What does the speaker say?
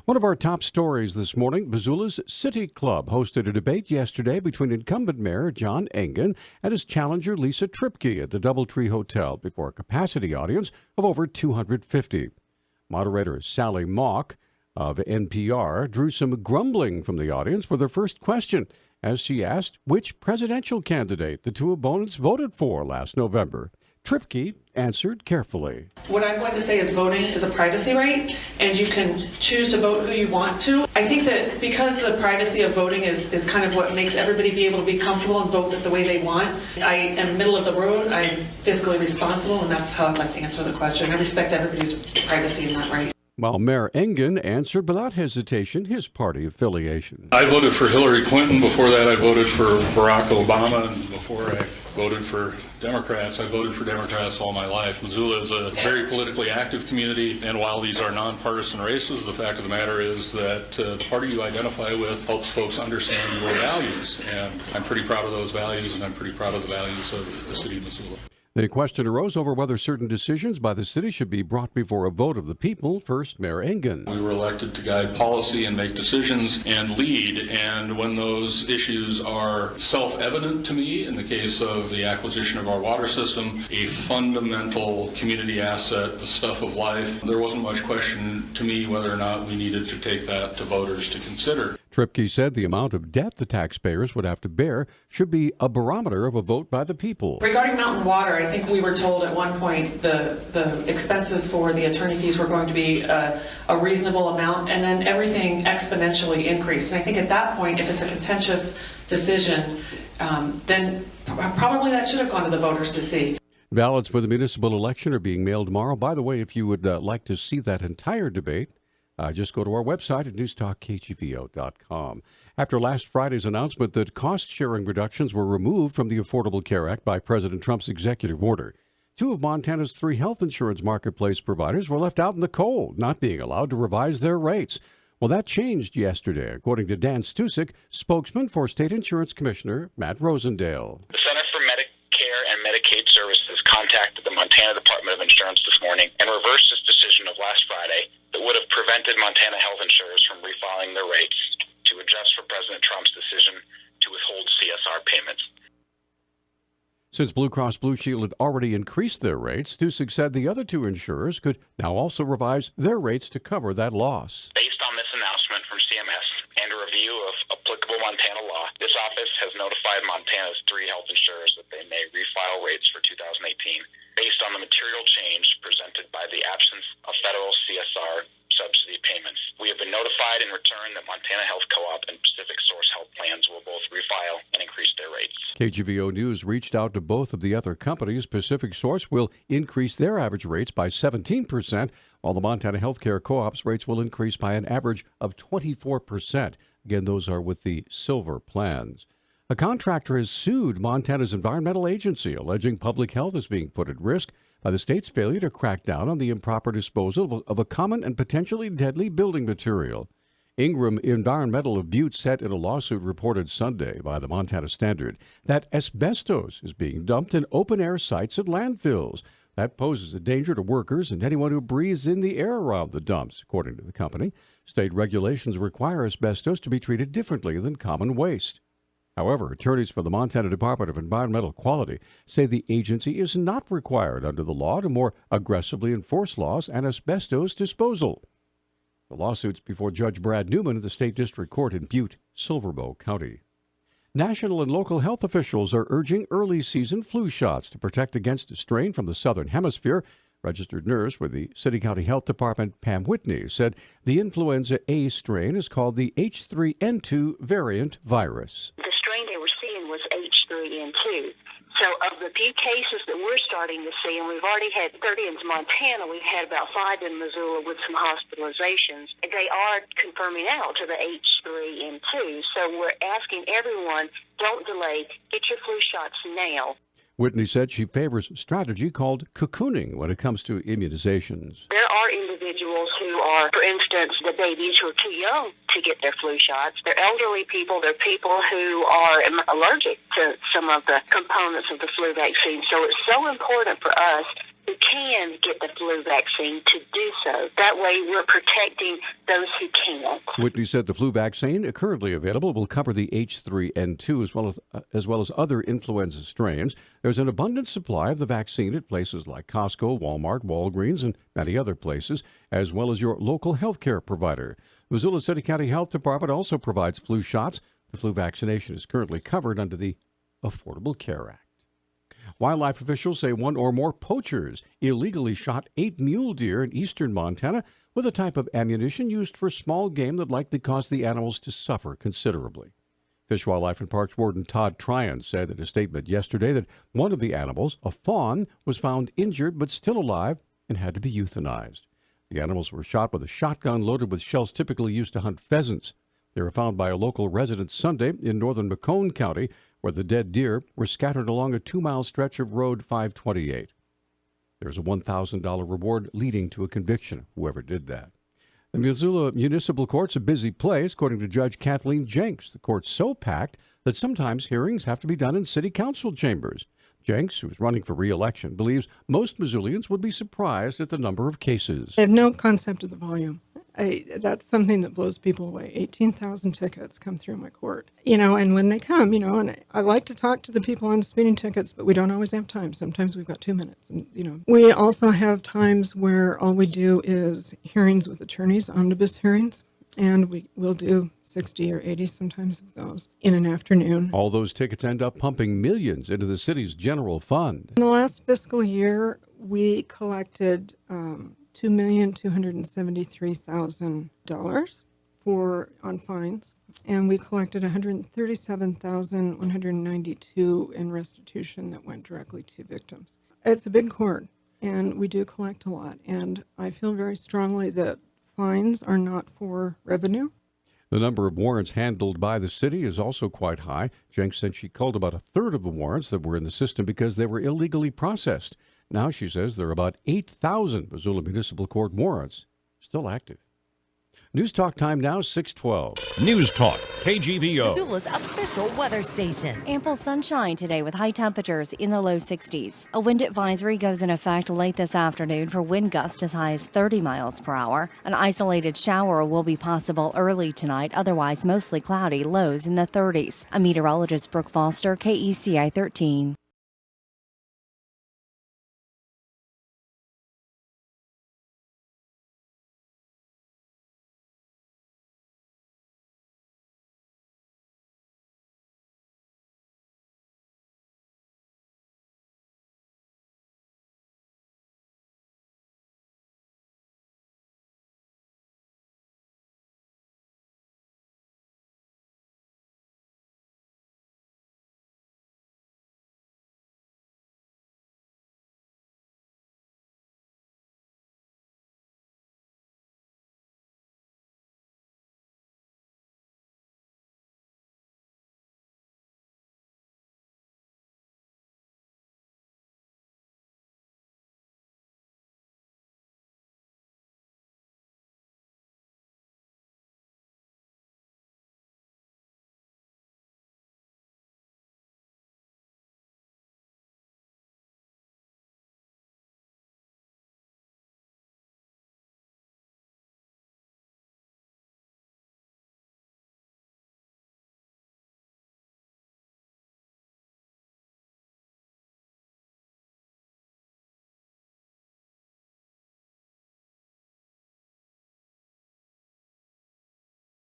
One of our top stories this morning, Missoula's City Club hosted a debate yesterday between incumbent Mayor John Engen and his challenger Lisa Tripke at the Doubletree Hotel before a capacity audience of over 250. Moderator Sally Mock of NPR drew some grumbling from the audience for their first question as she asked which presidential candidate the two opponents voted for last November. Tripke answered carefully. What I'm going to say is voting is a privacy right, and you can choose to vote who you want to. I think that because the privacy of voting is kind of what makes everybody be able to be comfortable and vote the way they want. I am middle of the road. I'm fiscally responsible, and that's how I'd like to answer the question. I respect everybody's privacy in that right. While Mayor Engen answered without hesitation his party affiliation. I voted for Hillary Clinton. Before that, I voted for Barack Obama. And before I voted for Democrats, I voted for Democrats all my life. Missoula is a very politically active community, and while these are nonpartisan races, the fact of the matter is that the party you identify with helps folks understand your values, and I'm pretty proud of those values, and I'm pretty proud of the values of the city of Missoula. The question arose over whether certain decisions by the city should be brought before a vote of the people. First, Mayor Engen. We were elected to guide policy and make decisions and lead, and when those issues are self-evident to me, in the case of the acquisition of our water system, a fundamental community asset, the stuff of life, there wasn't much question to me whether or not we needed to take that to voters to consider. Tripke said the amount of debt the taxpayers would have to bear should be a barometer of a vote by the people. Regarding Mountain Water, I think we were told at one point the expenses for the attorney fees were going to be a reasonable amount, and then everything exponentially increased. And I think at that point, if it's a contentious decision, then probably that should have gone to the voters to see. Ballots for the municipal election are being mailed tomorrow. By the way, if you would like to see that entire debate, just go to our website at newstalkkgvo.com. After last Friday's announcement that cost-sharing reductions were removed from the Affordable Care Act by President Trump's executive order, two of Montana's three health insurance marketplace providers were left out in the cold, not being allowed to revise their rates. Well, that changed yesterday, according to Dan Stusik, spokesman for State Insurance Commissioner Matt Rosendale. The Center for Medicare and Medicaid Services contacted the Montana Department of Insurance this morning and reversed its decision of last Friday that would have prevented Montana health insurers from refiling their rates to adjust for President Trump's decision to withhold CSR payments. Since Blue Cross Blue Shield had already increased their rates, Stusik said the other two insurers could now also revise their rates to cover that loss. Based on this announcement from CMS and a review of applicable Montana law, this office has notified Montana's three health insurers that they may refile rates for 2018 based on the material change presented by the absence of federal CSR subsidy payments. We have been notified in return that Montana Health Co-op and Pacific Source Health Plans will both refile and increase their rates. KGVO News reached out to both of the other companies. Pacific Source will increase their average rates by 17%, while the Montana Healthcare Co-op's rates will increase by an average of 24%. Again, those are with the silver plans. A contractor has sued Montana's environmental agency, alleging public health is being put at risk by the state's failure to crack down on the improper disposal of a common and potentially deadly building material. Ingram Environmental of Butte said in a lawsuit reported Sunday by the Montana Standard that asbestos is being dumped in open-air sites at landfills. That poses a danger to workers and anyone who breathes in the air around the dumps, according to the company. State regulations require asbestos to be treated differently than common waste. However, attorneys for the Montana Department of Environmental Quality say the agency is not required under the law to more aggressively enforce laws on asbestos disposal. The lawsuit's before Judge Brad Newman of the State District Court in Butte, Silver County. National and local health officials are urging early season flu shots to protect against a strain from the southern hemisphere. Registered nurse with the City County Health Department, Pam Whitney, said the influenza A strain is called the H3N2 variant virus. The strain they were seeing was H3N2. So of the few cases that we're starting to see, and we've already had 30 in Montana, we've had about 5 in Missoula with some hospitalizations. They are confirming out to the H3N2. So we're asking everyone, don't delay, get your flu shots now. Whitney said she favors a strategy called cocooning when it comes to immunizations. There are individuals who are, for instance, the babies who are too young to get their flu shots. They're elderly people. They're people who are allergic to some of the components of the flu vaccine. So it's so important for us to who can get the flu vaccine to do so. That way we're protecting those who can't. Whitney said the flu vaccine currently available will cover the H3N2 as well as other influenza strains. There's an abundant supply of the vaccine at places like Costco, Walmart, Walgreens, and many other places, as well as your local health care provider. The Missoula City County Health Department also provides flu shots. The flu vaccination is currently covered under the Affordable Care Act. Wildlife officials say one or more poachers illegally shot 8 mule deer in eastern Montana with a type of ammunition used for small game that likely caused the animals to suffer considerably. Fish, Wildlife, and Parks Warden Todd Tryon said in a statement yesterday that one of the animals, a fawn, was found injured but still alive and had to be euthanized. The animals were shot with a shotgun loaded with shells typically used to hunt pheasants. They were found by a local resident Sunday in northern Macomb County, where the dead deer were scattered along a 2-mile stretch of Road 528. There's a $1,000 reward leading to a conviction, whoever did that. The Missoula Municipal Court's a busy place, according to Judge Kathleen Jenks. The court's so packed that sometimes hearings have to be done in city council chambers. Jenks, who's running for re-election, believes most Missoulians would be surprised at the number of cases. I have no concept of the volume. That's something that blows people away. 18,000 tickets come through my court. And when they come, and I like to talk to the people on speeding tickets, but we don't always have time. Sometimes we've got 2 minutes. And, we also have times where all we do is hearings with attorneys, omnibus hearings. And we will do 60 or 80 sometimes of those in an afternoon. All those tickets end up pumping millions into the city's general fund. In the last fiscal year, we collected $2,273,000 on fines, and we collected $137,192 in restitution that went directly to victims. It's a big court, and we do collect a lot, and I feel very strongly that fines are not for revenue. The number of warrants handled by the city is also quite high. Jenks said she culled about a third of the warrants that were in the system because they were illegally processed. Now, she says there are about 8,000 Missoula Municipal Court warrants still active. News Talk time now, 6:12. News Talk, KGVO. Missoula's official weather station. Ample sunshine today with high temperatures in the low 60s. A wind advisory goes in effect late this afternoon for wind gusts as high as 30 miles per hour. An isolated shower will be possible early tonight, otherwise mostly cloudy, lows in the 30s. I'm meteorologist Brooke Foster, KECI 13.